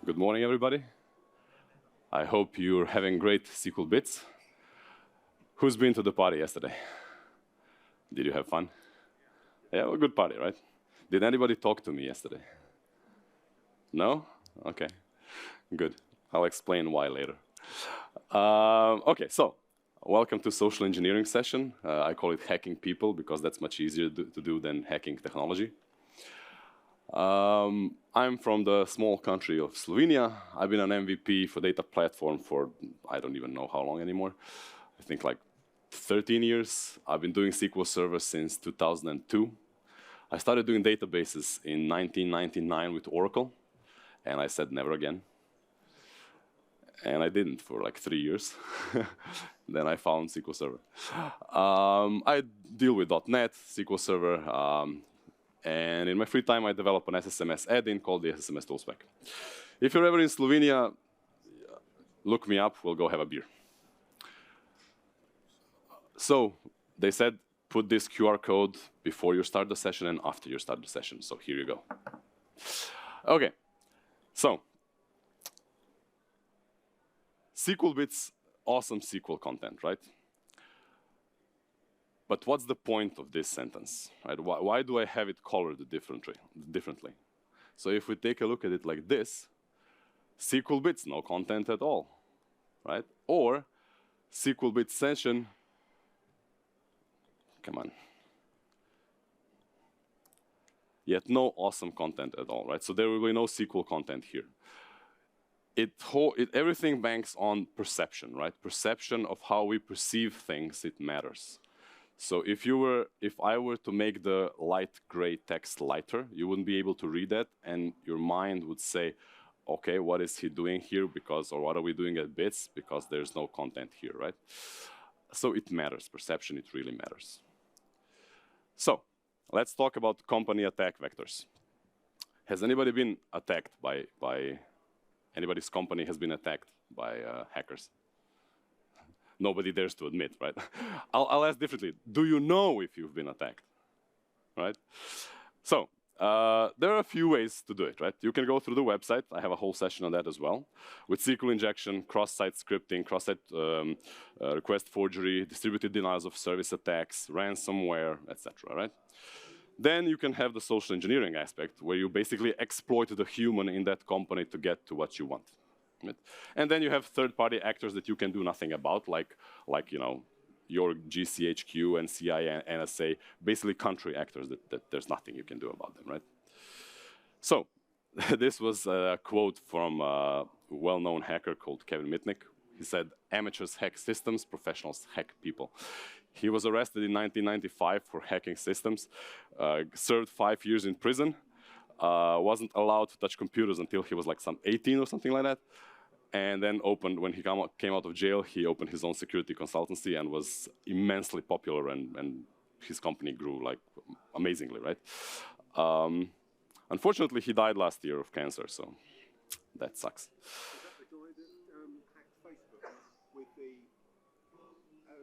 Good morning, everybody. I hope you're having great SQL bits. Who's been to the party yesterday? Did you have fun? Yeah, well, good party, right? Did anybody talk to me yesterday? No? Okay, good. I'll explain why later. Okay, so welcome to social engineering session. I call it hacking people because that's much easier to do than hacking technology. I'm from the small country of Slovenia. I've been an MVP for data platform for I don't even know how long anymore. I think like 13 years. I've been doing SQL Server since 2002. I started doing databases in 1999 with Oracle, and I said never again. And I didn't for like 3 years. Then I found SQL Server. I deal with .NET, SQL Server, and in my free time, I develop an SSMS add-in called the SSMS Toolspec. If you're ever in Slovenia, look me up, we'll go have a beer. So they said, put this QR code before you start the session and after you start the session. So here you go. Okay, so SQL bits, awesome SQL content, right? But what's the point of this sentence? Right? Why do I have it colored differently? So if we take a look at it like this, SQL bits, no content at all, right? Or SQL bit session, come on, yet no awesome content at all, right? So there will be no SQL content here. Everything banks on perception, right? Perception of how we perceive things, it matters. So if I were to make the light gray text lighter, you wouldn't be able to read that, and your mind would say, okay, what is he doing here? Or what are we doing at bits? Because there's no content here, right? So it matters, perception, it really matters. So let's talk about company attack vectors. Has anybody been attacked by anybody's company has been attacked by hackers? Nobody dares to admit, right? I'll ask differently. Do you know if you've been attacked, right? So there are a few ways to do it, right? You can go through the website. I have a whole session on that as well. With SQL injection, cross-site scripting, cross-site request forgery, distributed denials of service attacks, ransomware, etc., right? Then you can have the social engineering aspect, where you basically exploit the human in that company to get to what you want. Right? And then you have third-party actors that you can do nothing about, like you know, your GCHQ and CIA, NSA, basically country actors that there's nothing you can do about them, right? So this was a quote from a well-known hacker called Kevin Mitnick. He said, "Amateurs hack systems, professionals hack people." He was arrested in 1995 for hacking systems, served 5 years in prison, wasn't allowed to touch computers until he was like some 18 or something like that. And then when he came out of jail, he opened his own security consultancy and was immensely popular, and his company grew like amazingly, right? Unfortunately, he died last year of cancer, so that sucks. Is that the guy that hacked Facebook with the...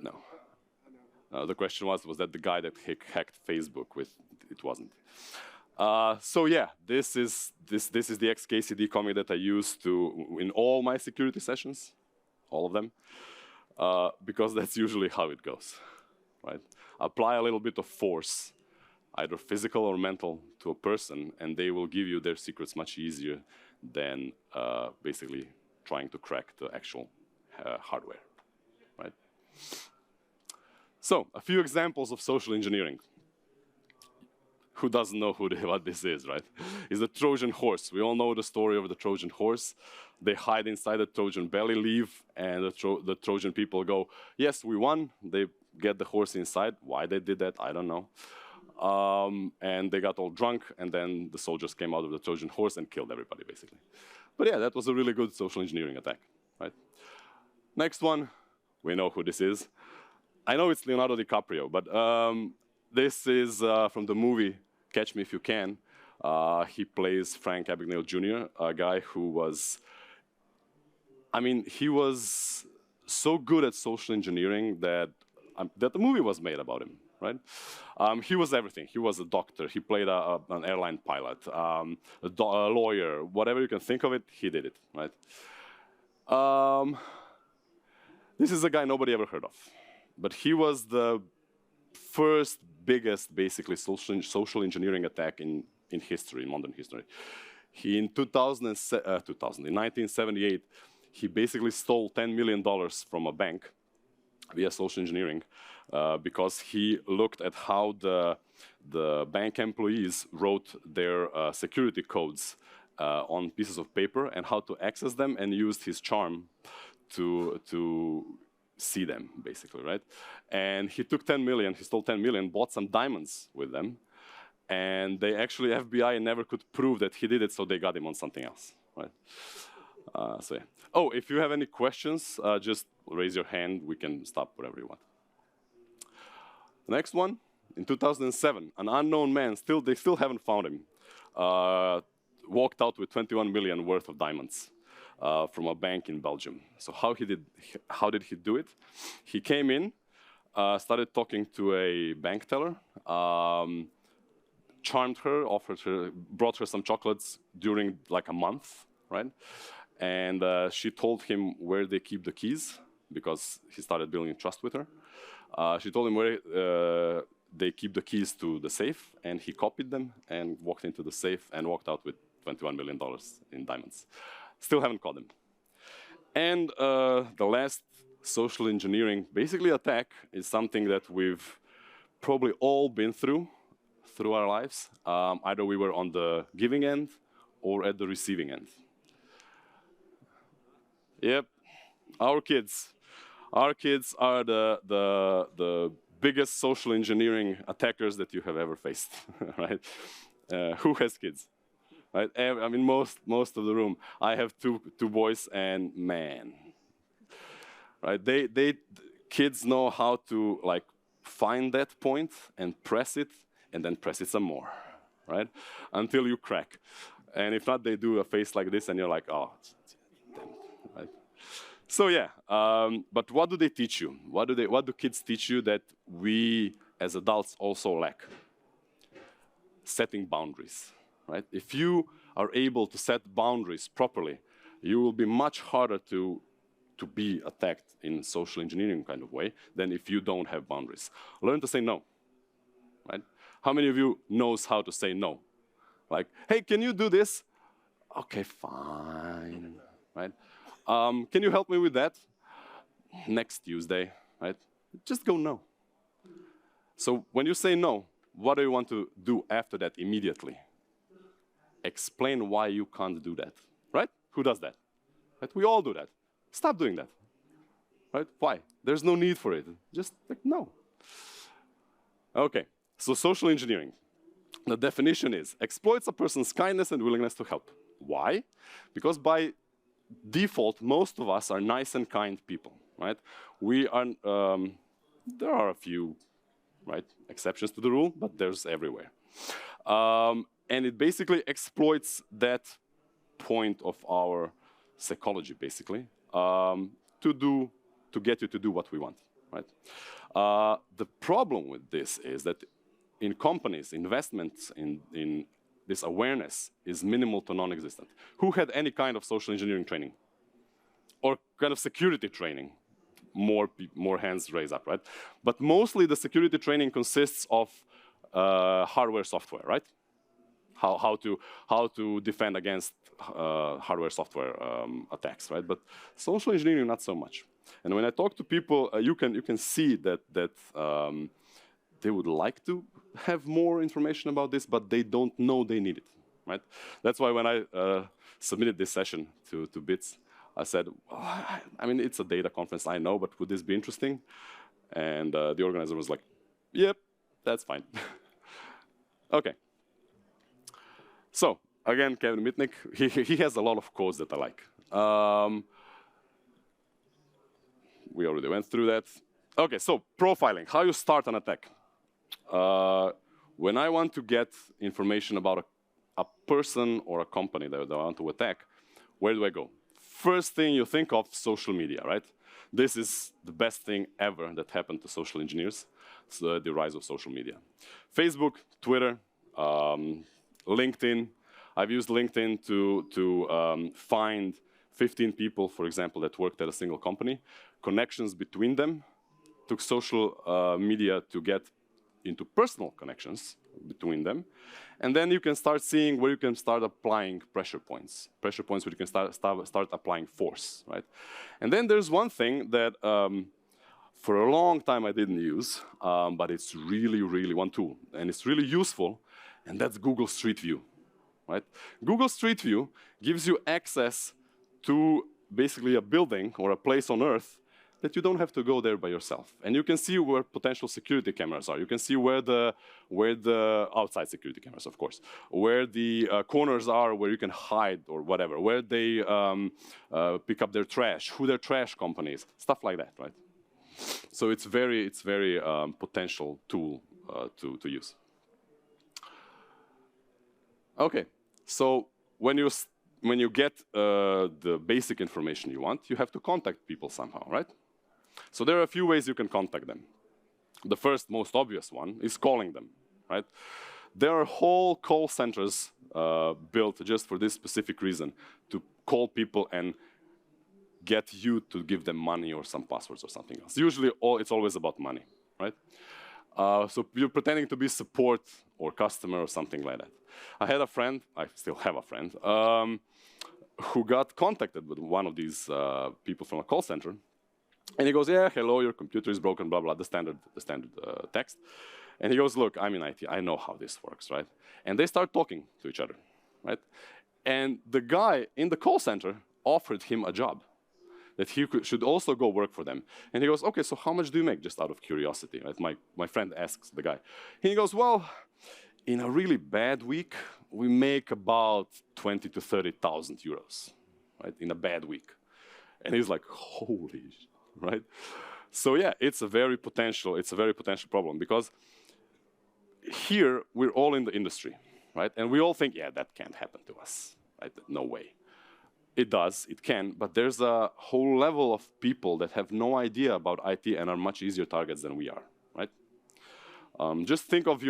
No. The question was that the guy that hacked Facebook with? It wasn't. So yeah, this is the XKCD commit that I use in all my security sessions, all of them, because that's usually how it goes, right? Apply a little bit of force, either physical or mental, to a person, and they will give you their secrets much easier than basically trying to crack the actual hardware, right? So a few examples of social engineering. Who doesn't know what this is, right? It's the Trojan horse. We all know the story of the Trojan horse. They hide inside the Trojan belly, leave, and the Trojan people go, yes, we won. They get the horse inside. Why they did that, I don't know. And they got all drunk, and then the soldiers came out of the Trojan horse and killed everybody, basically. But yeah, that was a really good social engineering attack, right? Next one, we know who this is. I know it's Leonardo DiCaprio, but this is from the movie Catch Me If You Can. He plays Frank Abagnale Jr., a guy who was, he was so good at social engineering that the movie was made about him, right? He was everything. He was a doctor. He played an airline pilot, a lawyer, whatever you can think of it, he did it, right? This is a guy nobody ever heard of, but he was the first biggest, basically, social engineering attack in history, in modern history. He, in 1978, he basically stole $10 million from a bank via social engineering because he looked at how the bank employees wrote their security codes on pieces of paper and how to access them, and used his charm to see them, basically, right? And he took 10 million, he stole 10 million, bought some diamonds with them, and they actually, FBI never could prove that he did it, so they got him on something else, right? So yeah. Oh, if you have any questions, just raise your hand, we can stop whatever you want. Next one, in 2007, an unknown man, they still haven't found him, walked out with 21 million worth of diamonds. From a bank in Belgium. So how did he do it? He came in, started talking to a bank teller, charmed her, brought her some chocolates during like a month, right? And she told him where they keep the keys, because he started building trust with her. She told him where they keep the keys to the safe, and he copied them and walked into the safe and walked out with $21 million in diamonds. Still haven't caught him. And the last social engineering, basically attack, is something that we've probably all been through our lives. Either we were on the giving end or at the receiving end. Yep, our kids. Our kids are the biggest social engineering attackers that you have ever faced, right? Who has kids? Right? I mean, most of the room. I have two boys, and man, right? Kids know how to like find that point and press it, and then press it some more, right? Until you crack. And if not, they do a face like this, and you're like, oh, damn it, right? So yeah, but what do they teach you? What do kids teach you that we as adults also lack? Setting boundaries. Right? If you are able to set boundaries properly, you will be much harder to be attacked in social engineering kind of way than if you don't have boundaries. Learn to say no. Right? How many of you knows how to say no? Like, hey, can you do this? Okay, fine. Right? Can you help me with that? Next Tuesday. Right? Just go no. So when you say no, what do you want to do after that immediately? Explain why you can't do that, right? Who does that? Right? We all do that. Stop doing that, right? Why? There's no need for it. Just like, no. Okay, so social engineering. The definition is, exploits a person's kindness and willingness to help. Why? Because by default, most of us are nice and kind people, right? We are, there are a few, right, exceptions to the rule, but there's everywhere. And it basically exploits that point of our psychology, basically, to get you to do what we want, right? The problem with this is that in companies, investments in this awareness is minimal to non-existent. Who had any kind of social engineering training? Or kind of security training? More hands raised up, right? But mostly the security training consists of hardware, software, right? How to defend against hardware, software attacks, right? But social engineering, not so much. And when I talk to people, you can see that they would like to have more information about this, but they don't know they need it, right? That's why when I submitted this session to BITS, I said, well, I mean, it's a data conference, I know, but would this be interesting? And the organizer was like, yep, that's fine. Okay. So, again, Kevin Mitnick, he has a lot of codes that I like. We already went through that. Okay, so profiling, how you start an attack. When I want to get information about a person or a company that I want to attack, where do I go? First thing you think of, social media, right? This is the best thing ever that happened to social engineers. the rise of social media. Facebook, Twitter, LinkedIn. I've used LinkedIn to find 15 people, for example, that worked at a single company, connections between them, took social media to get into personal connections between them, and then you can start seeing where you can start applying pressure points where you can start applying force, right? And then there's one thing that for a long time I didn't use, but it's really one tool, and it's really useful, and that's Google Street View, right? Google Street View gives you access to basically a building or a place on Earth that you don't have to go there by yourself. And you can see where potential security cameras are. You can see where the outside security cameras, of course, where the corners are where you can hide or whatever, where they pick up their trash, who their trash company is, stuff like that, right? So it's very potential tool to use. Okay, so when you get the basic information you want, you have to contact people somehow, right? So there are a few ways you can contact them. The first, most obvious one is calling them, right? There are whole call centers built just for this specific reason, to call people and get you to give them money or some passwords or something else. Usually, it's always about money, right? So you're pretending to be support or customer or something like that. I had a friend, I still have a friend, who got contacted with one of these people from a call center. And he goes, yeah, hello, your computer is broken, blah, blah, the standard text. And he goes, look, I'm in IT, I know how this works, right? And they start talking to each other, right? And the guy in the call center offered him a job, that he should also go work for them. And he goes, okay, so how much do you make, just out of curiosity, right? My friend asks the guy. And he goes, well, in a really bad week, we make about 20 to 30,000 euros, right? In a bad week. And he's like, holy shit. Right? So yeah, it's a very potential problem, because here we're all in the industry, right? And we all think, yeah, that can't happen to us, right? No way. It does, it can, but there's a whole level of people that have no idea about IT and are much easier targets than we are, right? Just think of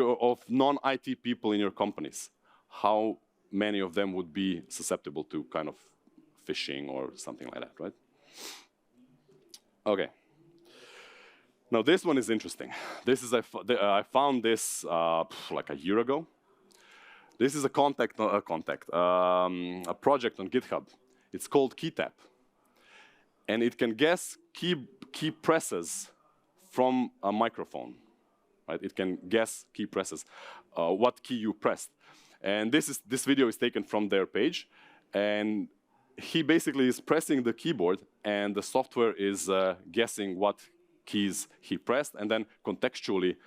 non-IT people in your companies. How many of them would be susceptible to kind of phishing or something like that, right? Okay. Now this one is interesting. This is I found this like a year ago. This is a project on GitHub. It's called KeyTap, and it can guess key presses from a microphone. Right? It can guess key presses, what key you pressed. And this video is taken from their page, and he basically is pressing the keyboard, and the software is guessing what keys he pressed, and then contextually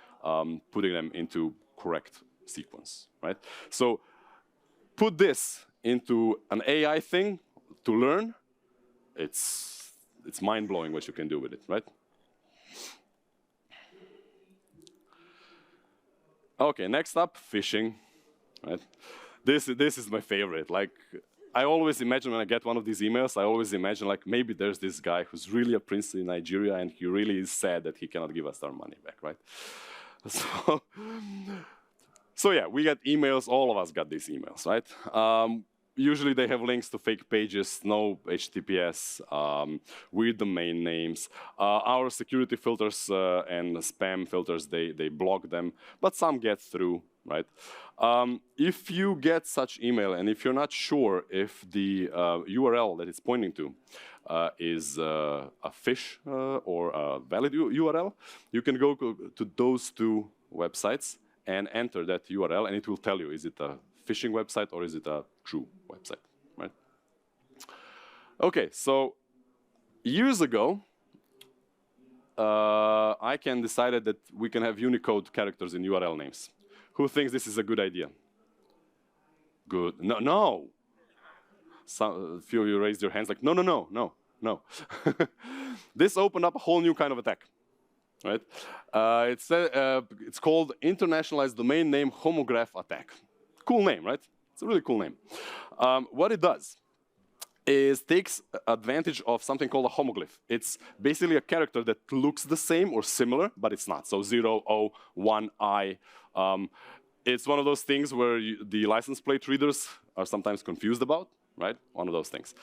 putting them into correct sequence, right? So put this into an AI thing to learn, it's mind-blowing what you can do with it, right? Okay, next up, phishing, right? This is my favorite. Like, I always imagine when I get one of these emails, I always imagine like maybe there's this guy who's really a prince in Nigeria and he really is sad that he cannot give us our money back, right? So yeah, we get emails, all of us got these emails, right? Usually they have links to fake pages, no HTTPS, weird domain names. Our security filters and spam filters, they block them, but some get through, right? If you get such email and if you're not sure if the URL that it's pointing to is a phish or a valid URL, you can go to those two websites and enter that URL, and it will tell you, is it a phishing website or is it a true website, right? Okay, so years ago, ICANN decided that we can have Unicode characters in URL names. Who thinks this is a good idea? Good. No, no. A few of you raised your hands like, no. This opened up a whole new kind of attack, right? It's called Internationalized Domain Name Homograph Attack. Cool name, right? It's a really cool name. What it does, takes advantage of something called a homoglyph. It's basically a character that looks the same or similar, but it's not. So 0, O, 1, I. It's one of those things where the license plate readers are sometimes confused about, right? One of those things.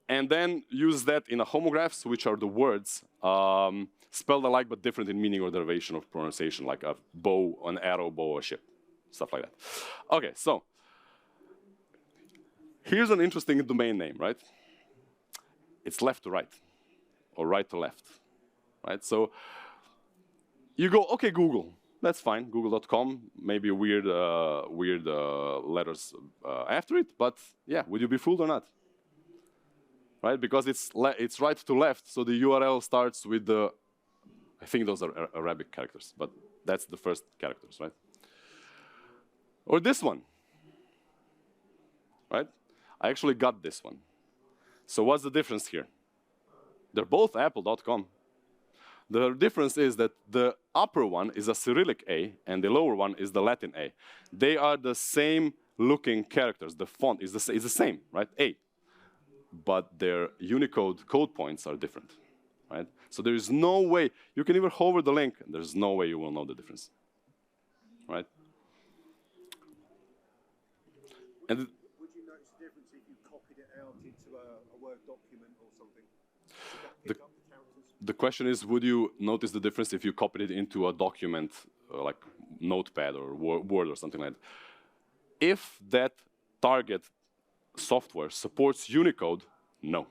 And then use that in a homographs, which are the words spelled alike but different in meaning or derivation of pronunciation, like a bow, an arrow, bow, a ship, stuff like that. Okay, so here's an interesting domain name, right? It's left to right, or right to left, right? So you go, okay, Google, that's fine, google.com, maybe weird letters after it, but yeah, would you be fooled or not? Right, because it's right to left, so the URL starts with the, I think those are Arabic characters, but that's the first characters, right? Or this one, right? I actually got this one. So what's the difference here? They're both apple.com. The difference is that the upper one is a Cyrillic A and the lower one is the Latin A. They are the same looking characters. The font is the same, right? A. But their Unicode code points are different, right? So there is no way, you can even hover the link, and there's no way you will know the difference, right? And would you notice the difference if you copied it out into a Word document or something? Would that pick up the characters? the question is, would you notice the difference if you copied it into a document, like Notepad or Word or something like that? If that target software supports Unicode, no.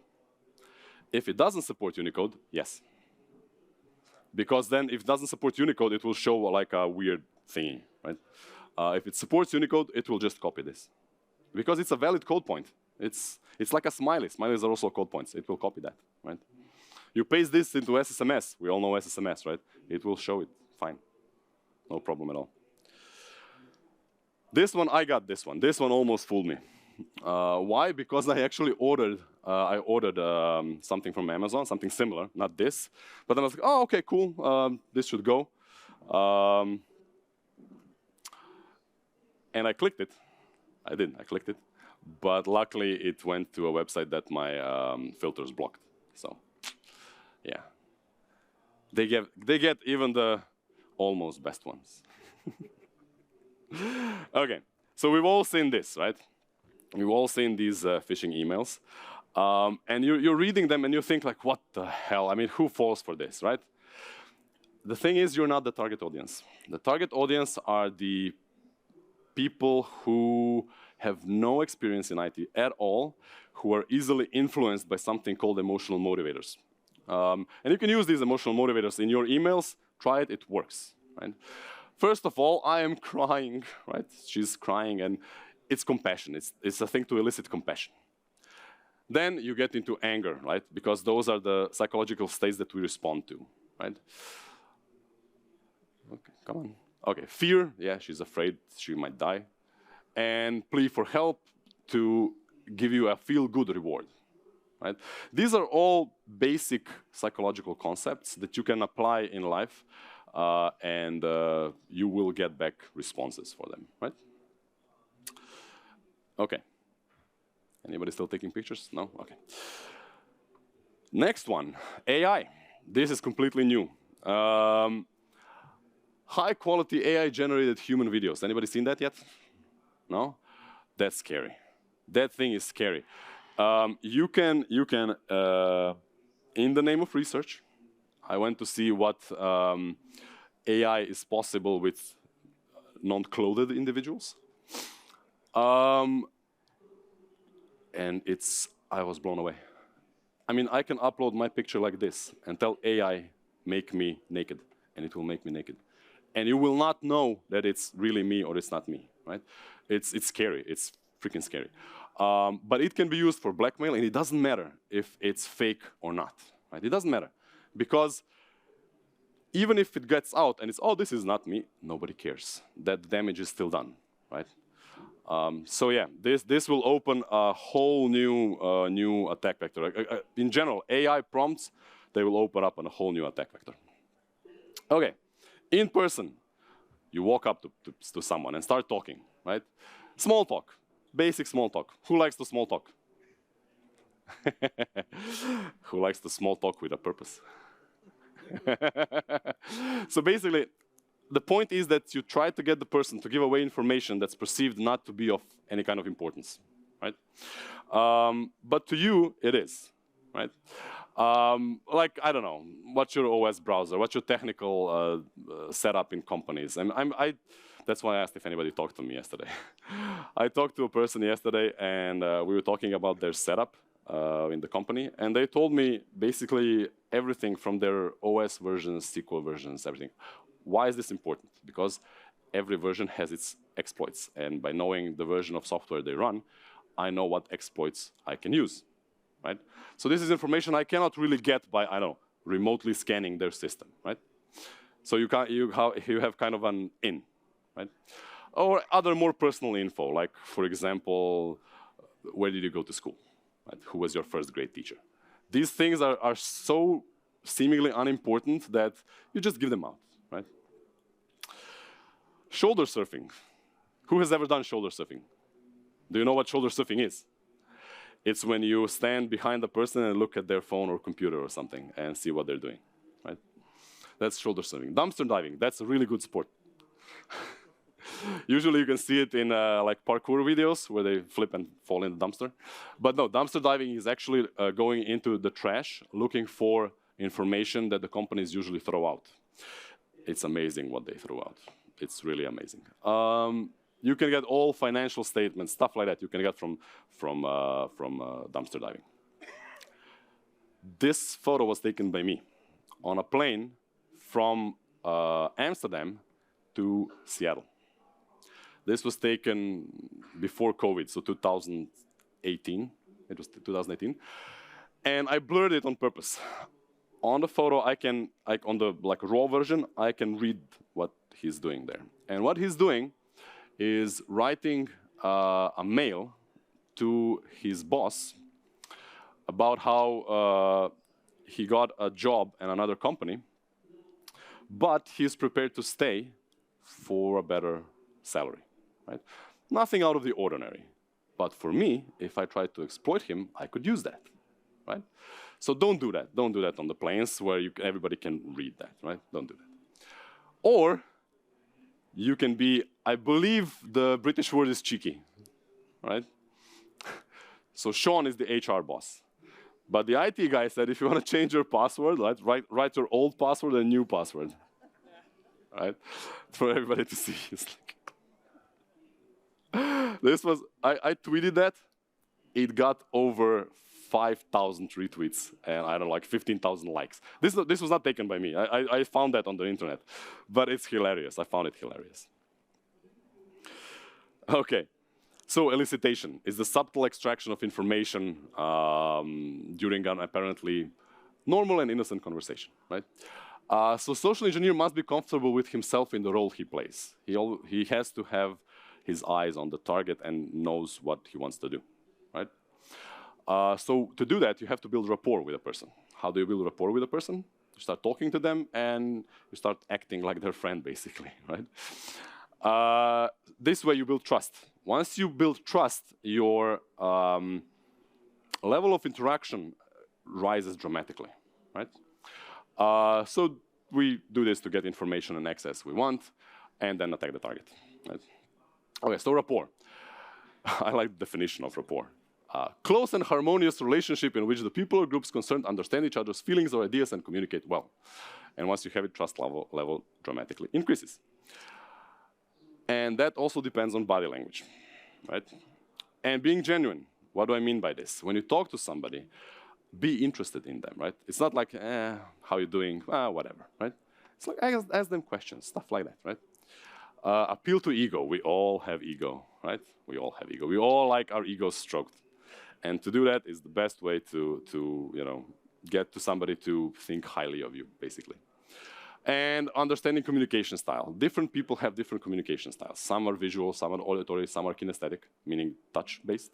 If it doesn't support Unicode, yes. Because then if it doesn't support Unicode, it will show like a weird thingy, right? If it supports Unicode, it will just copy this. Because it's a valid code point. It's like a smiley. Smileys are also code points. It will copy that, right? You paste this into SSMS. We all know SSMS, right? It will show it fine. No problem at all. This one, I got this one. This one almost fooled me. Why? Because I actually ordered something from Amazon, something similar, not this. But then I was like, oh, okay, cool, this should go. And I clicked it. I clicked it. But luckily, it went to a website that my filters blocked. So, yeah. They get even the almost best ones. Okay, so we've all seen this, right? We've all seen these phishing emails. And you're reading them and you think like, what the hell? I mean, who falls for this, right? The thing is, you're not the target audience. The target audience are the people who have no experience in IT at all, who are easily influenced by something called emotional motivators. And you can use these emotional motivators in your emails. Try it, it works, right? First of all, I am crying, right? She's crying, and it's compassion. It's a thing to elicit compassion. Then you get into anger, right? Because those are the psychological states that we respond to, right? Okay, come on. Okay, fear, yeah, she's afraid she might die. And plea for help to give you a feel-good reward, right? These are all basic psychological concepts that you can apply in life, and you will get back responses for them, right? Okay. Anybody still taking pictures? No? Okay. Next one, AI. This is completely new. High-quality AI-generated human videos. Anybody seen that yet? No? That's scary. That thing is scary. You can, in the name of research, I went to see what AI is possible with non-clothed individuals. And I was blown away. I mean, I can upload my picture like this and tell AI, make me naked, and it will make me naked. And you will not know that it's really me or it's not me, right? It's scary, it's freaking scary. But it can be used for blackmail, and it doesn't matter if it's fake or not, right? It doesn't matter, because even if it gets out and it's, oh, this is not me, nobody cares. That damage is still done, right? So yeah, this will open a whole new attack vector. In general, AI prompts, they will open up on a whole new attack vector. Okay, in person, you walk up to someone and start talking, right? Small talk, basic small talk. Who likes to small talk? Who likes the small talk with a purpose? So basically, the point is that you try to get the person to give away information that's perceived not to be of any kind of importance, right? But to you, it is, right? Like, I don't know, what's your OS browser? What's your technical setup in companies? And that's why I asked if anybody talked to me yesterday. I talked to a person yesterday, and we were talking about their setup in the company, and they told me basically everything from their OS versions, SQL versions, everything. Why is this important? Because every version has its exploits, and by knowing the version of software they run, I know what exploits I can use, right? So this is information I cannot really get by, I don't know, remotely scanning their system, right? So you have kind of an in, right? Or other more personal info, like, for example, where did you go to school? Right? Who was your first grade teacher? These things are so seemingly unimportant that you just give them out, right? Shoulder surfing. Who has ever done shoulder surfing? Do you know what shoulder surfing is? It's when you stand behind the person and look at their phone or computer or something and see what they're doing, right? That's shoulder surfing. Dumpster diving, that's a really good sport. Usually you can see it in like parkour videos where they flip and fall in the dumpster. But no, dumpster diving is actually going into the trash, looking for information that the companies usually throw out. It's amazing what they throw out. It's really amazing. You can get all financial statements, stuff like that. You can get from dumpster diving. This photo was taken by me on a plane from Amsterdam to Seattle. This was taken before COVID, so 2018. It was 2018, and I blurred it on purpose. On the photo, on the raw version, I can read what he's doing there. And what he's doing is writing a mail to his boss about how he got a job in another company, but he's prepared to stay for a better salary, right? Nothing out of the ordinary. But for me, if I tried to exploit him, I could use that, right? So don't do that. Don't do that on the planes where everybody can read that, right? Don't do that. Or you can be, I believe the British word is cheeky, right? So Sean is the HR boss. But the IT guy said, if you want to change your password, write your old password and new password, right? For everybody to see. It's like this was, I tweeted that. It got over 5,000 retweets and I don't know, like 15,000 likes. This was not taken by me. I found that on the internet, but it's hilarious. I found it hilarious. Okay, so elicitation is the subtle extraction of information during an apparently normal and innocent conversation, right? So social engineer must be comfortable with himself in the role he plays. He has to have his eyes on the target and knows what he wants to do, right? So to do that, you have to build rapport with a person. How do you build rapport with a person? You start talking to them and you start acting like their friend, basically, right? This way you build trust. Once you build trust, your level of interaction rises dramatically, right? So we do this to get information and access we want, and then attack the target, right? Okay, so rapport. I like the definition of rapport. Close and harmonious relationship in which the people or groups concerned understand each other's feelings or ideas and communicate well. And once you have it, trust level dramatically increases. And that also depends on body language, right? And being genuine. What do I mean by this? When you talk to somebody, be interested in them, right? It's not like, how you doing? Whatever, right? It's like, ask them questions, stuff like that, right? Appeal to ego. We all have ego, right? We all have ego. We all like our egos stroked. And to do that is the best way to get to somebody to think highly of you, basically. And understanding communication style. Different people have different communication styles. Some are visual, some are auditory, some are kinesthetic, meaning touch-based.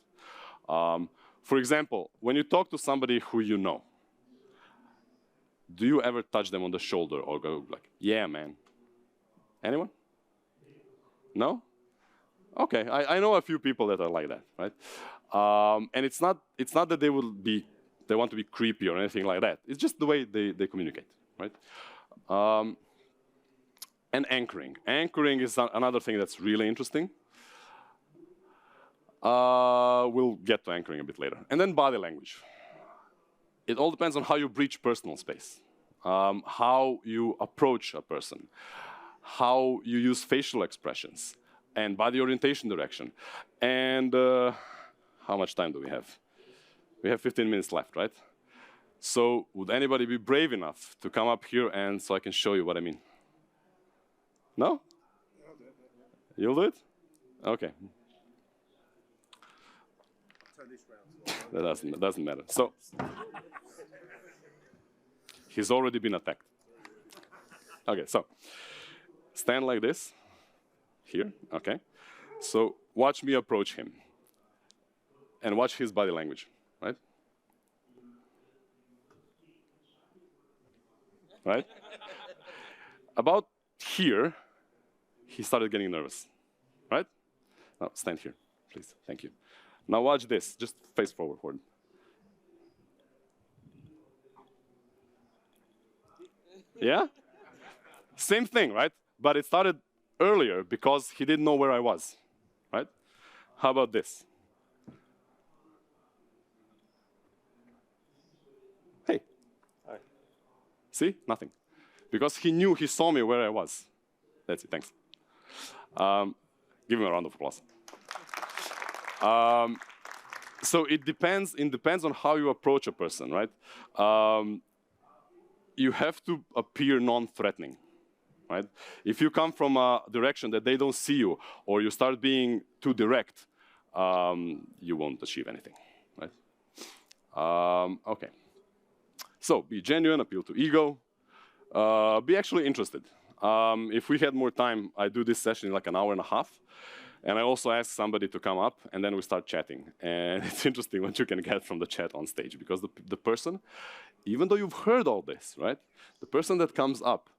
For example, when you talk to somebody who you know, do you ever touch them on the shoulder or go like, yeah, man? Anyone? No? Okay, I know a few people that are like that, right? And it's not that they want to be creepy or anything like that. It's just the way they communicate, right? And anchoring. Anchoring is another thing that's really interesting. We'll get to anchoring a bit later. And then body language. It all depends on how you breach personal space, how you approach a person, how you use facial expressions, and body orientation direction. And how much time do we have? We have 15 minutes left, right? So would anybody be brave enough to come up here and so I can show you what I mean? No? You'll do it? Okay. That doesn't matter. So he's already been attacked. Okay, so stand like this. Here, okay. So watch me approach him. And watch his body language, right? Right? About here, he started getting nervous, right? Now stand here, please. Thank you. Now watch this. Just face forward. Yeah? Same thing, right? But it started earlier because he didn't know where I was, right? How about this? Hey. Hi. See? Nothing. Because he saw me where I was. That's it, thanks. Give him a round of applause. So it depends on how you approach a person, right? You have to appear non-threatening, right? If you come from a direction that they don't see you, or you start being too direct, you won't achieve anything, right? Okay. So be genuine, appeal to ego, be actually interested. If we had more time, I do this session in like an hour and a half. And I also ask somebody to come up, and then we start chatting. And it's interesting what you can get from the chat on stage, because the person, even though you've heard all this, right? The person that comes up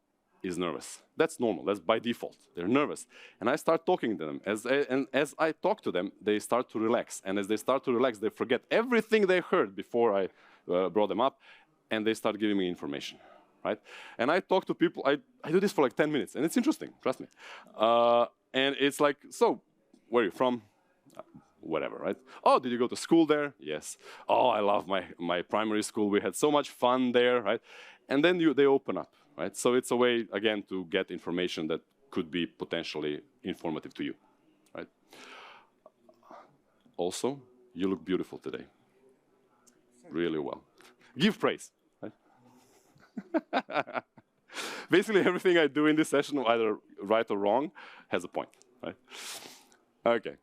is nervous. That's normal. That's by default. They're nervous. And I start talking to them. And as I talk to them, they start to relax. And as they start to relax, they forget everything they heard before I brought them up, and they start giving me information, right? And I talk to people. I do this for like 10 minutes, and it's interesting. Trust me. And it's like, so, where are you from? Whatever, right? Oh, did you go to school there? Yes. Oh, I love my primary school. We had so much fun there, right? And then they open up, right? So it's a way, again, to get information that could be potentially informative to you, right? Also, you look beautiful today. Really well. Give praise, right? Basically, everything I do in this session, either right or wrong, has a point, right? Okay.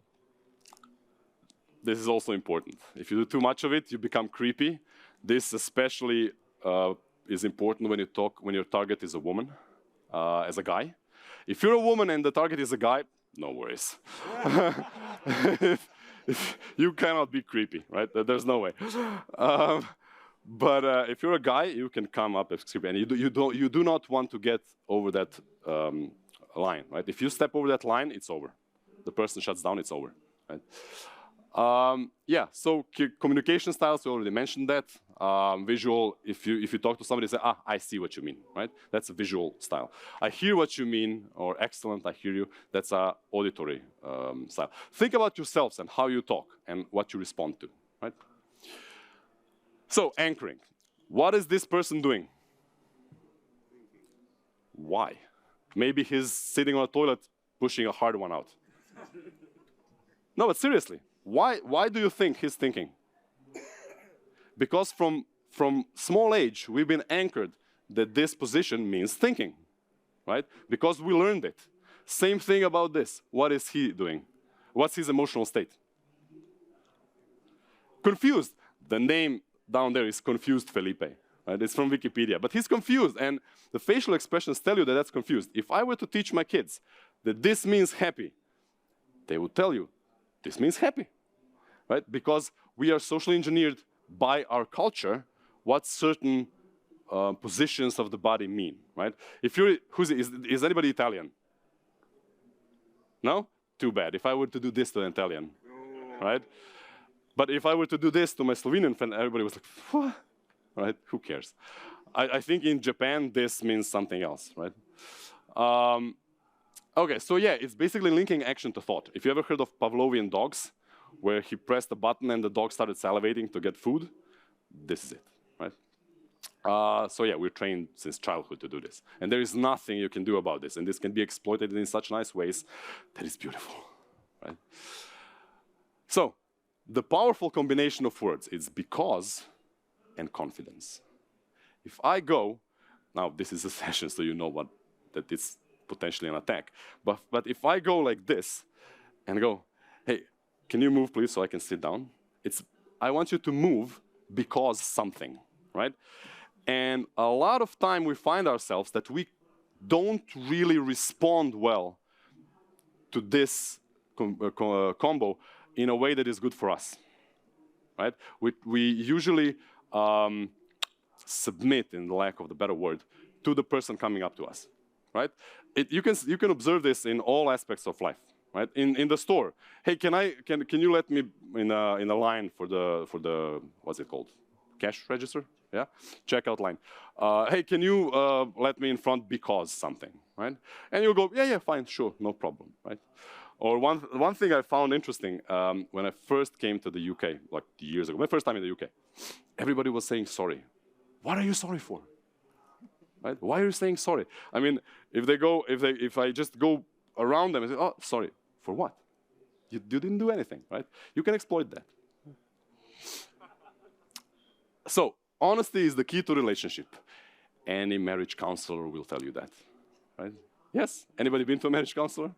This is also important. If you do too much of it, you become creepy. This especially is important when your target is a woman, as a guy. If you're a woman and the target is a guy, no worries. You cannot be creepy, right? There's no way. But if you're a guy, you can come up as creepy, and you do not want to get over that line, right? If you step over that line, it's over. The person shuts down, it's over, right? Yeah, so communication styles, we already mentioned that. Visual, if you talk to somebody, say, I see what you mean, right? That's a visual style. I hear what you mean, or excellent, I hear you. That's a auditory style. Think about yourselves and how you talk and what you respond to, right? So, anchoring. What is this person doing? Why? Maybe he's sitting on a toilet pushing a hard one out. No, but seriously, why do you think he's thinking? Because from small age, we've been anchored that this position means thinking, right? Because we learned it. Same thing about this. What is he doing? What's his emotional state? Confused. The name down there is Confused Felipe. Right? It's from Wikipedia. But he's confused, and the facial expressions tell you that that's confused. If I were to teach my kids that this means happy, they would tell you, this means happy, right? Because we are socially engineered by our culture what certain positions of the body mean, right? If you're, is anybody Italian? No? Too bad. If I were to do this to an Italian, right? But if I were to do this to my Slovenian friend, everybody was like, what? Right? Who cares? I think in Japan, this means something else, right? Okay, so yeah, it's basically linking action to thought. If you ever heard of Pavlovian dogs, where he pressed a button and the dog started salivating to get food, this is it, right? So yeah, we're trained since childhood to do this. And there is nothing you can do about this. And this can be exploited in such nice ways that is beautiful, right? So, the powerful combination of words is because and confidence. If I go, now this is a session so you know that it's potentially an attack, but if I go like this and go, hey, can you move please so I can sit down? I want you to move because something, right? And a lot of time we find ourselves that we don't really respond well to this combo in a way that is good for us, right? We usually submit, in the lack of the better word, to the person coming up to us, right? You can observe this in all aspects of life, right? In the store, hey, can you let me in a line for the what's it called, cash register? Yeah, checkout line. Hey, can you let me in front because something, right? And you'll go, yeah, fine, sure, no problem, right? Or one thing I found interesting when I first came to the UK, like years ago, my first time in the UK, everybody was saying sorry. What are you sorry for? Right? Why are you saying sorry? I mean, if I just go around them and say, oh, sorry, for what? You didn't do anything, right? You can exploit that. So, honesty is the key to relationship. Any marriage counselor will tell you that, right? Yes? Anybody been to a marriage counselor?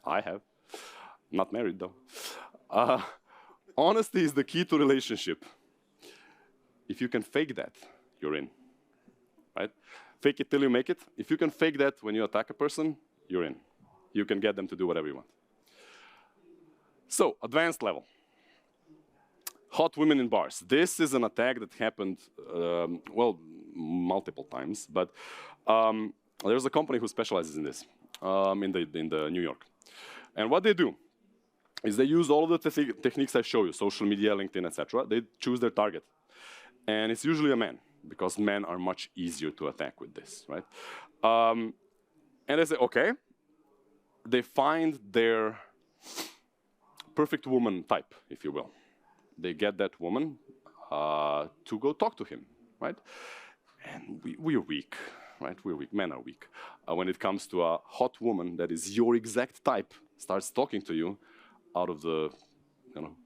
I have. Not married, though. Honesty is the key to relationship. If you can fake that, you're in, right? Fake it till you make it. If you can fake that when you attack a person, you're in. You can get them to do whatever you want. So, advanced level. Hot women in bars. This is an attack that happened, well, multiple times, but there's a company who specializes in this, in the New York. And what they do is they use all of the techniques I show you, social media, LinkedIn, etc. They choose their target. And it's usually a man, because men are much easier to attack with this, right? And they say, okay, they find their perfect woman type, if you will. They get that woman to go talk to him, right? And we're weak, right? We're weak, men are weak. When it comes to a hot woman that is your exact type, starts talking to you out of the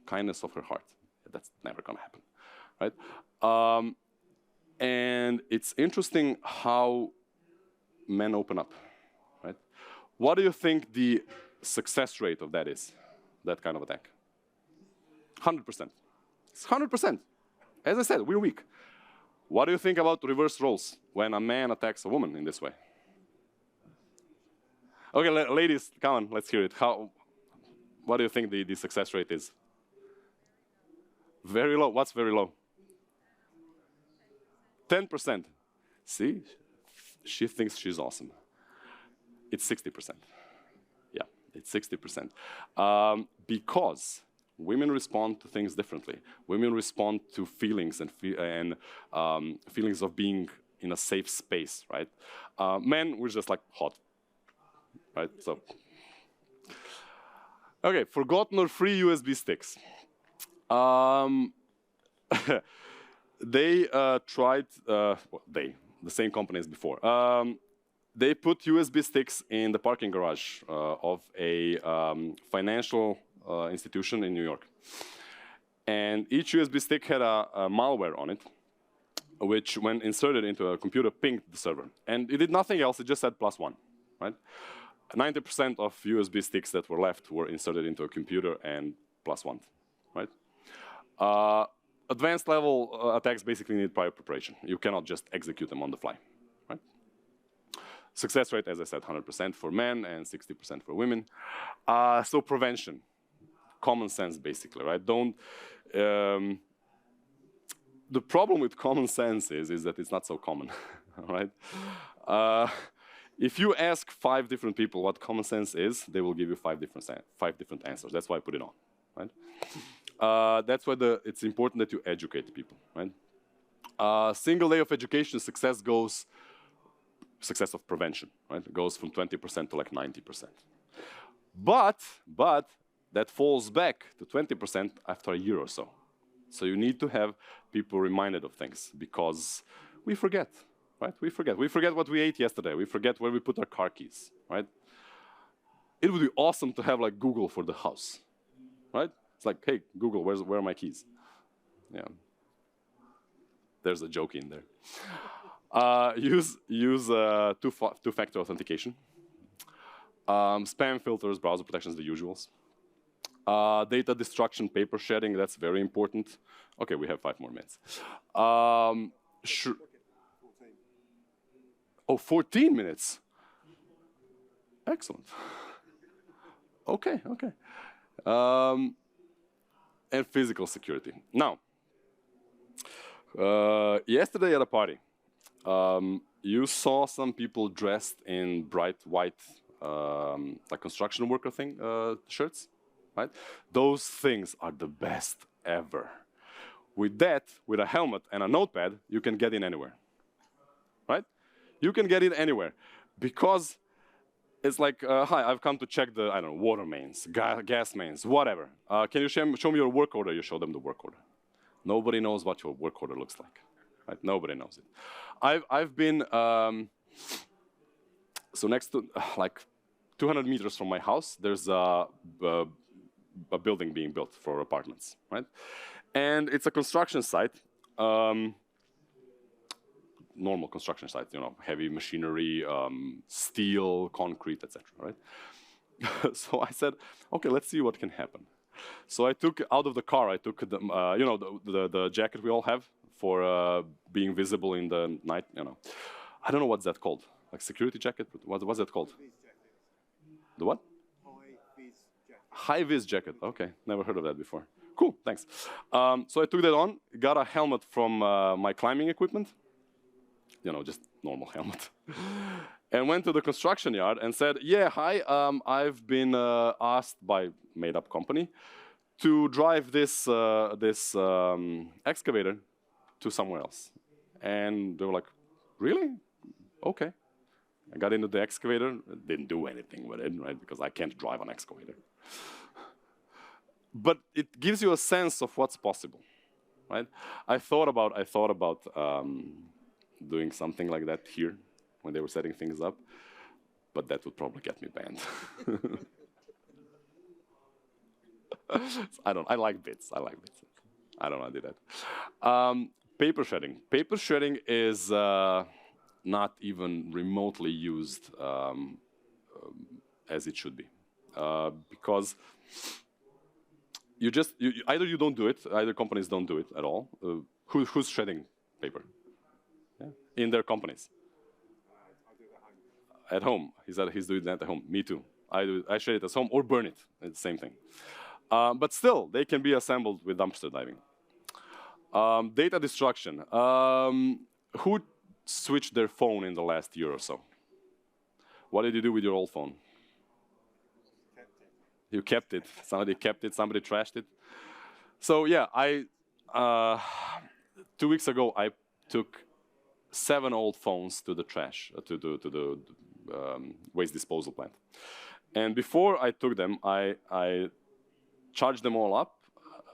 kindness of her heart. That's never gonna happen, right? And it's interesting how men open up, right? What do you think the success rate of that is, that kind of attack? 100%. It's 100%. As I said, we're weak. What do you think about reverse roles when a man attacks a woman in this way? Okay, ladies, come on, let's hear it. What do you think the success rate is? Very low. What's very low? 10%. See? She thinks she's awesome. It's 60%. Yeah, it's 60%. Because women respond to things differently. Women respond to feelings and feelings of being in a safe space, right? Men, we're just like hot, right? So, okay, forgotten or free USB sticks. They tried, the same company as before. They put USB sticks in the parking garage of a financial institution in New York. And each USB stick had a malware on it, which when inserted into a computer pinged the server. And it did nothing else, it just said +1, right? 90% of USB sticks that were left were inserted into a computer and +1, right? Advanced level attacks basically need prior preparation. You cannot just execute them on the fly, right? Success rate, as I said, 100% for men and 60% for women. So prevention, common sense basically, right? The problem with common sense is that it's not so common, right? If you ask 5 different people what common sense is, they will give you 5 different answers. That's why I put it on, right? That's why it's important that you educate people, right? Single day of education success of prevention, right? It goes from 20% to like 90%. But that falls back to 20% after a year or so. So you need to have people reminded of things because we forget, right? We forget what we ate yesterday. We forget where we put our car keys, right? It would be awesome to have like Google for the house, right? It's like, hey, Google, where are my keys? Yeah. There's a joke in there. Use two-factor authentication. Spam filters, browser protections, the usuals. Data destruction, paper shedding, that's very important. Okay, we have 5 more minutes. 14 minutes. Excellent. Okay. And physical security. Now, yesterday at a party, you saw some people dressed in bright white, like construction worker shirts, right? Those things are the best ever. With that, with a helmet and a notepad, you can get in anywhere, right? You can get in anywhere because it's like, hi, I've come to check the, I don't know, water mains, gas mains, whatever. Can you show me your work order? You show them the work order. Nobody knows what your work order looks like, right? Nobody knows it. I've been, so next to, like 200 meters from my house, there's a building being built for apartments, right? And it's a construction site, normal construction site, you know, heavy machinery, steel, concrete, etc., right? So I said, okay, let's see what can happen. So I took out of the car, I took the, you know, the jacket we all have for being visible in the night, you know. I don't know what's that called, like security jacket, what's that called? The what? High-vis jacket. High-vis jacket, okay, never heard of that before. Cool, thanks. So I took that on, got a helmet from my climbing equipment, you know, just normal helmet, and went to the construction yard and said, yeah, hi, I've been asked by made-up company to drive this excavator to somewhere else. And they were like, really? Okay. I got into the excavator, didn't do anything with it, right? Because I can't drive an excavator. But it gives you a sense of what's possible, right? I thought about doing something like that here when they were setting things up, but that would probably get me banned. I like bits. I don't want to do that. Paper shredding. Paper shredding is not even remotely used as it should be, because either you don't do it, either companies don't do it at all. Who's shredding paper? Yeah. In their companies. I do it at home. He said he's doing that at home. Me too. I shred it at home or burn it. It's the same thing. But still, they can be assembled with dumpster diving. Data destruction. Who switched their phone in the last year or so? What did you do with your old phone? You kept it. Somebody kept it. Somebody trashed it. So yeah, 2 weeks ago, I took 7 old phones to the trash, to the waste disposal plant. And before I took them, I charged them all up,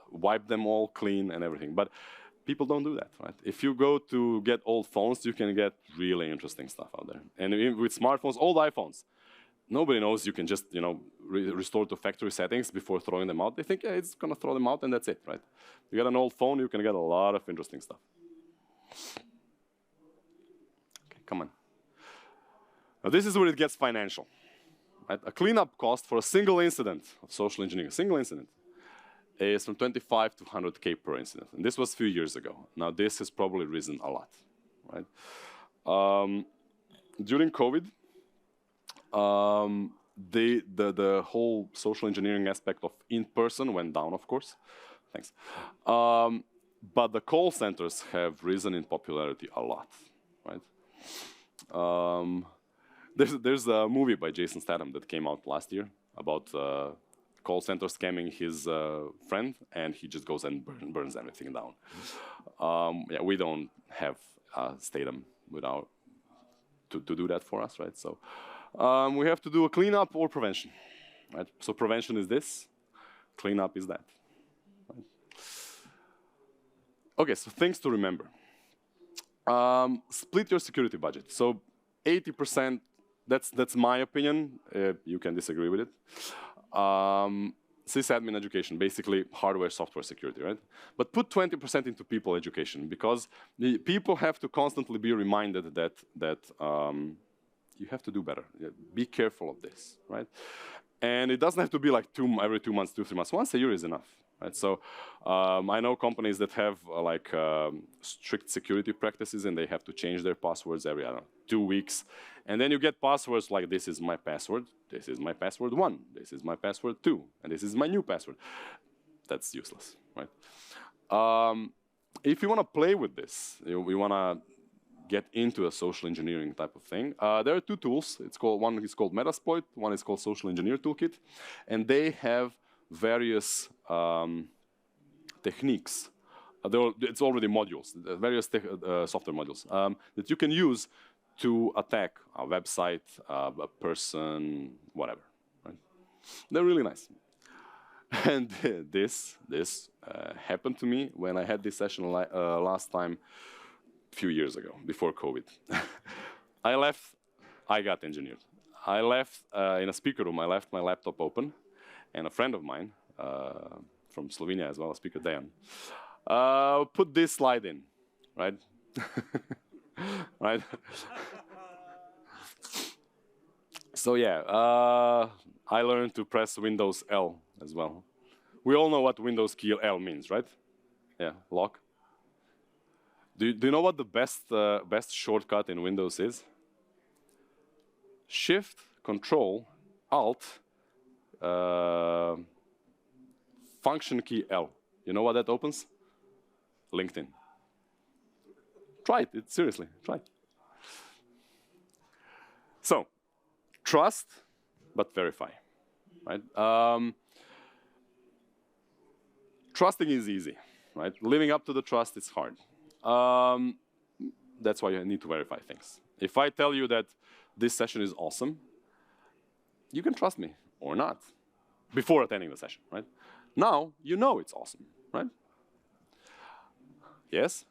wiped them all clean and everything. But people don't do that, right? If you go to get old phones, you can get really interesting stuff out there. And with smartphones, old iPhones, nobody knows you can just, you know, restore to factory settings before throwing them out. They think, yeah, it's gonna throw them out and that's it, right? You get an old phone, you can get a lot of interesting stuff. Okay, come on. Now this is where it gets financial. Right? A cleanup cost for a single incident of social engineering, a single incident, is from 25 to 100K per incident. And this was a few years ago. Now this has probably risen a lot, right? During COVID, the whole social engineering aspect of in-person went down, of course. Thanks. But the call centers have risen in popularity a lot, right? There's a movie by Jason Statham that came out last year about call center scamming his friend, and he just goes and burns everything down. Yeah, we don't have Statham without to do that for us, right? So we have to do a cleanup or prevention, right? So prevention is this, cleanup is that. Right? Okay, so things to remember. Split your security budget. So 80%, that's my opinion. You can disagree with it. Sysadmin education, basically hardware, software security, right? But put 20% into people education, because the people have to constantly be reminded that you have to do better. Be careful of this, right? And it doesn't have to be like every 2 months, 2-3 months. Once a year is enough, right? So I know companies that have strict security practices, and they have to change their passwords every, I don't know, 2 weeks. And then you get passwords like, this is my password, this is my password 1, this is my password 2, and this is my new password. That's useless, right? If you want to play with this, we want to get into a social engineering type of thing. There are 2 tools. One is called Metasploit, one is called Social Engineer Toolkit, and they have various techniques. It's already modules, various software modules that you can use to attack a website, a person, whatever. Right? They're really nice. And this happened to me when I had this session last time, a few years ago, before COVID. I got engineered. I left in a speaker room, I left my laptop open, and a friend of mine, from Slovenia as well, speaker Dejan, put this slide in, right? Right? So yeah, I learned to press Windows L as well. We all know what Windows key L means, right? Yeah, lock. Do you know what the best shortcut in Windows is? Shift, Control, Alt, function key L. You know what that opens? LinkedIn. Try it, seriously, try it. So, trust, but verify, right? Trusting is easy, right? Living up to the trust is hard. That's why you need to verify things. If I tell you that this session is awesome, you can trust me or not before attending the session, right? Now, you know it's awesome, right? Yes?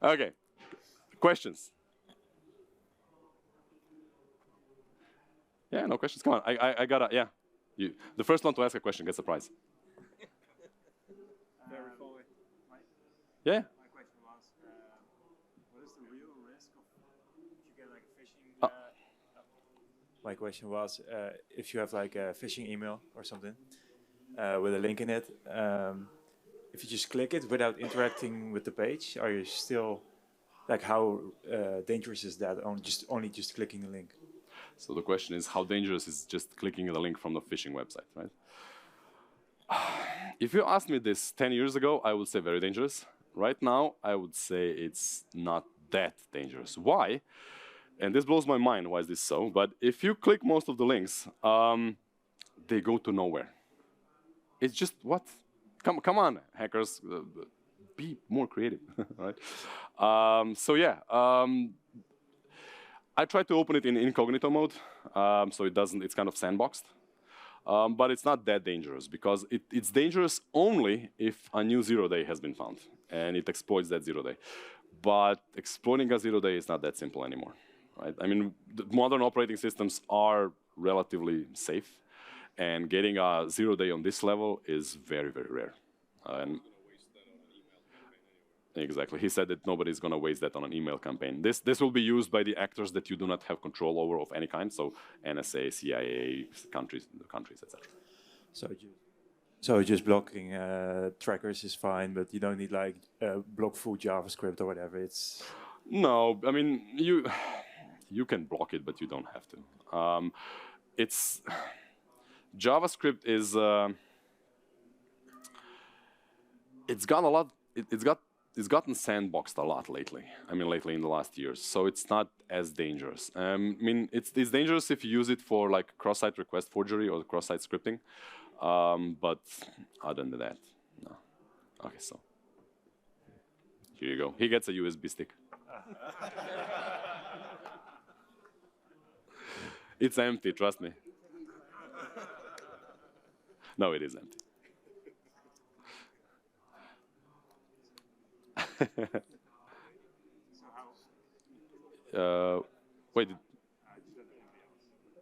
Okay, questions? Yeah, no questions, come on, I gotta, yeah. The first one to ask a question gets a prize. Verify. Yeah. My question was, what is the real risk of if you get like a phishing? My question was, if you have like a phishing email or something with a link in it, if you just click it without interacting with the page, are you still like how dangerous is that? Only just clicking a link. So the question is, how dangerous is just clicking the link from the phishing website, right? If you asked me this 10 years ago, I would say very dangerous. Right now, I would say it's not that dangerous. Why? And this blows my mind, why is this so? But if you click most of the links, they go to nowhere. It's just, what? Come on, hackers, be more creative, right? So yeah, I try to open it in incognito mode, so it's kind of sandboxed. But it's not that dangerous, because it's dangerous only if a new 0-day has been found, and it exploits that 0-day. But exploiting a 0-day is not that simple anymore, right? I mean, the modern operating systems are relatively safe, and getting a 0-day on this level is very, very rare. Exactly. He said that nobody's going to waste that on an email campaign. This will be used by the actors that you do not have control over of any kind, so NSA, CIA, countries, etc. So just blocking trackers is fine, but you don't need like block full JavaScript or whatever. It's no, I mean you can block it, but you don't have to. It's JavaScript is it's got a lot. It's got it's gotten sandboxed a lot lately. I mean, lately in the last years. So it's not as dangerous. I mean, it's dangerous if you use it for like cross-site request forgery or cross-site scripting. But other than that, no. Okay, so here you go. He gets a USB stick. It's empty, trust me. No, it is empty. Wait.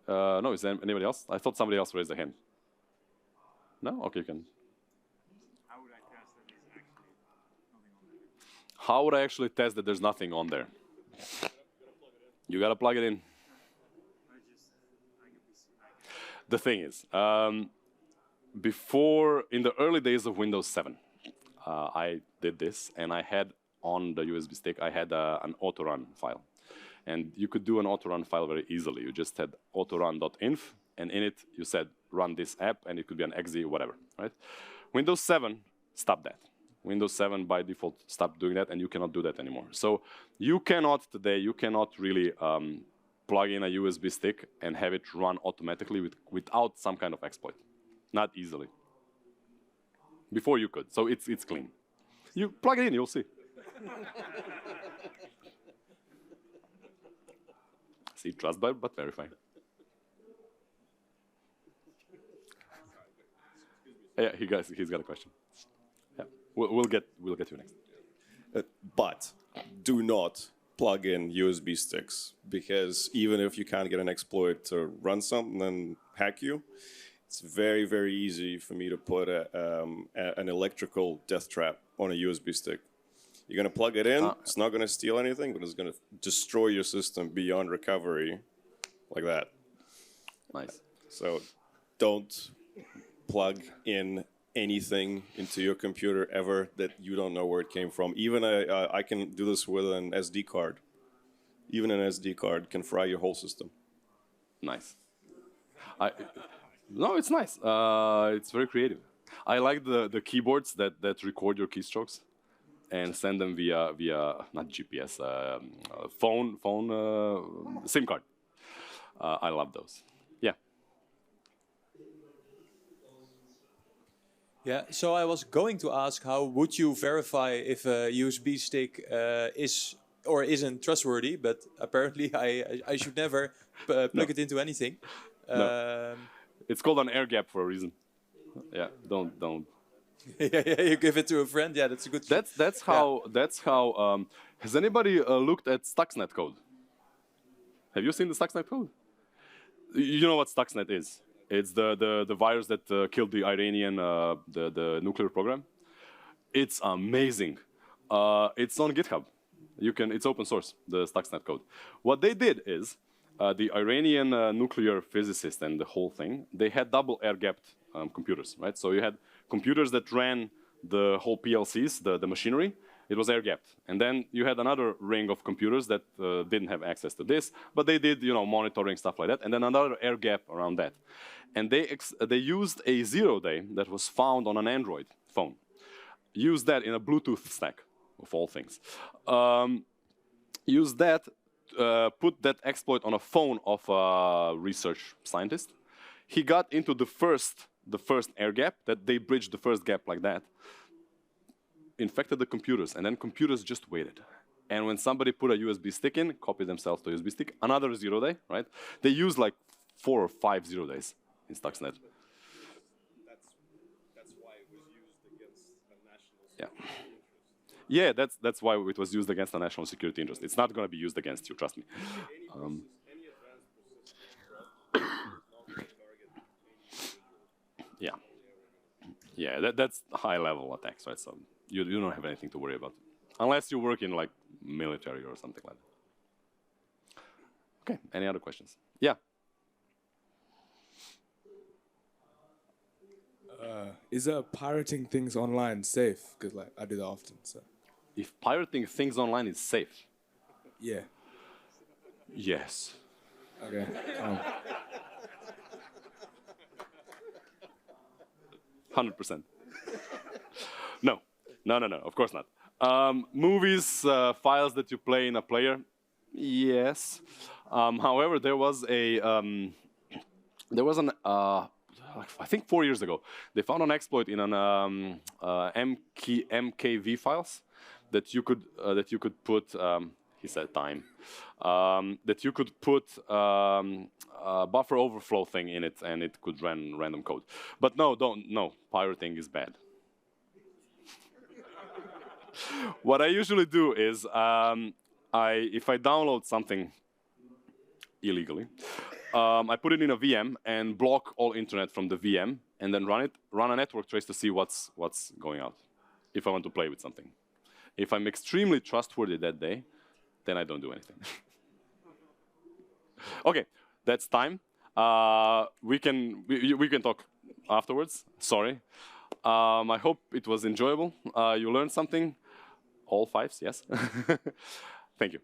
No, is there anybody else? I thought somebody else raised their hand. No? Okay, you can. How would I test that there's actually nothing on there? How would I actually test that there's nothing on there? You gotta plug it in. The thing is, before, in the early days of Windows 7, I did this, and I had on the USB stick, I had an autorun file. And you could do an autorun file very easily. You just had autorun.inf, and in it, you said, run this app, and it could be an exe, whatever, right? Windows 7 stopped that. Windows 7 by default stopped doing that, and you cannot do that anymore. So you cannot today, you cannot really plug in a USB stick and have it run automatically without some kind of exploit. Not easily. Before you could, so it's clean. You plug it in, you'll see. See, trust but verify. Yeah, he's got a question. Yeah, we'll get to you next. But do not plug in USB sticks, because even if you can't get an exploit to run something and hack you, it's very, very easy for me to put an electrical death trap on a USB stick. You're going to plug it in, it's not going to steal anything, but it's going to destroy your system beyond recovery, like that. Nice. So don't plug in anything into your computer ever that you don't know where it came from. Even I can do this with an SD card. Even an SD card can fry your whole system. Nice. No, it's nice. It's very creative. I like the keyboards that record your keystrokes and send them via not GPS, phone SIM card. I love those. Yeah. Yeah, so I was going to ask, how would you verify if a USB stick is or isn't trustworthy? But apparently, I should never plug it into anything. No. It's called an air gap for a reason. Yeah, don't. Yeah, you give it to a friend. Yeah, that's a good. That's how. Has anybody looked at Stuxnet code? Have you seen the Stuxnet code? You know what Stuxnet is? It's the virus that killed the Iranian the nuclear program. It's amazing. It's on GitHub. It's open source, the Stuxnet code. What they did is the Iranian nuclear physicist and the whole thing, they had double air-gapped computers, right? So you had computers that ran the whole PLCs, the machinery. It was air-gapped. And then you had another ring of computers that didn't have access to this, but they did, monitoring, stuff like that. And then another air gap around that. And they used a 0-day that was found on an Android phone. Used that in a Bluetooth stack, of all things. Used that, put that exploit on a phone of a research scientist. He got into the first air gap, that they bridged the first gap like that, infected the computers, and then computers just waited. And when somebody put a USB stick in, copied themselves to a USB stick, another 0-day, right? They used like 4 or 5 0-days in Stuxnet. That's why it was used against a national security interest. Yeah, that's why it was used against a national security interest. It's not going to be used against you, trust me. Any advanced persistent threat is not going to target any individual. Yeah. Yeah, that's high-level attacks, right? So you don't have anything to worry about. Unless you work in, like, military or something like that. Okay, any other questions? Yeah. Is pirating things online safe? Because, like, I do that often, so. If pirating things online is safe? Yeah. Yes. Okay. 100%. No, of course not. Movies, files that you play in a player, yes. However, there was an I think 4 years ago, they found an exploit in an MKV files that you could put. He said time. That you could put a buffer overflow thing in it, and it could run random code. But no, pirating is bad. What I usually do is, if I download something illegally, I put it in a VM and block all internet from the VM, and then run a network trace to see what's going out, if I want to play with something. If I'm extremely trustworthy that day, then I don't do anything. Okay, that's time. We can talk afterwards. Sorry. I hope it was enjoyable. You learned something. All fives, yes. Thank you.